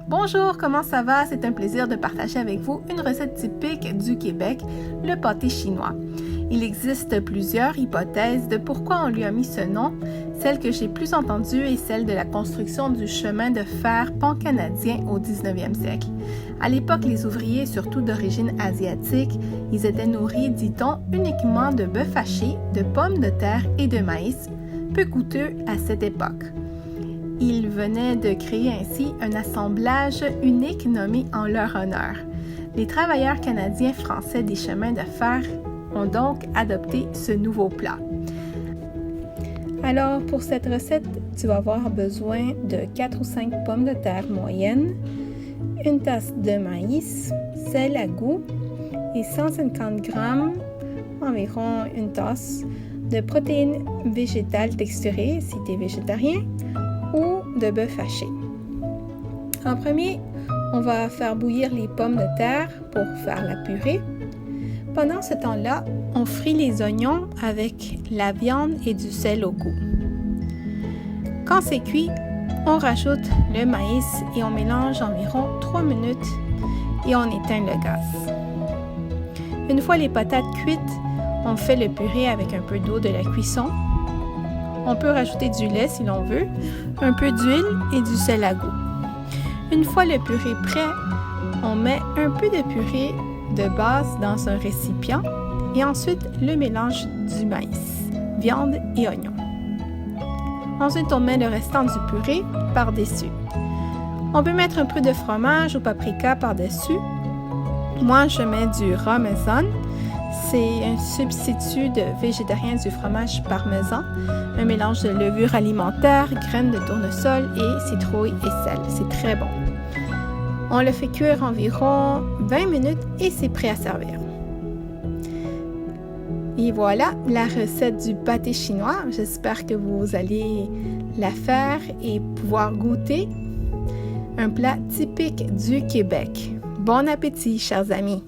Bonjour, comment ça va? C'est un plaisir de partager avec vous une recette typique du Québec, le pâté chinois. Il existe plusieurs hypothèses de pourquoi on lui a mis ce nom. Celle que j'ai plus entendue est celle de la construction du chemin de fer pan-canadien au 19e siècle. À l'époque, les ouvriers, surtout d'origine asiatique, ils étaient nourris, dit-on, uniquement de bœuf haché, de pommes de terre et de maïs, peu coûteux à cette époque. Ils venaient de créer ainsi un assemblage unique nommé en leur honneur. Les travailleurs canadiens français des chemins de fer ont donc adopté ce nouveau plat. Alors, pour cette recette, tu vas avoir besoin de 4 ou 5 pommes de terre moyennes, une tasse de maïs, sel à goût et 150 g, environ une tasse, de protéines végétales texturées si tu es végétarien ou de bœuf haché. En premier, on va faire bouillir les pommes de terre pour faire la purée. Pendant ce temps-là, on frit les oignons avec la viande et du sel au goût. Quand c'est cuit, on rajoute le maïs et on mélange environ 3 minutes et on éteint le gaz. Une fois les patates cuites, on fait le purée avec un peu d'eau de la cuisson. On peut rajouter du lait si l'on veut, un peu d'huile et du sel à goût. Une fois le purée prêt, on met un peu de purée de base dans un récipient et ensuite le mélange du maïs, viande et oignons. Ensuite, on met le restant du purée par-dessus. On peut mettre un peu de fromage ou paprika par-dessus. Moi, je mets du parmesan. C'est un substitut de végétarien du fromage parmesan, un mélange de levure alimentaire, graines de tournesol et citrouille et sel. C'est très bon. On le fait cuire environ 20 minutes et c'est prêt à servir. Et voilà la recette du pâté chinois. J'espère que vous allez la faire et pouvoir goûter un plat typique du Québec. Bon appétit, chers amis!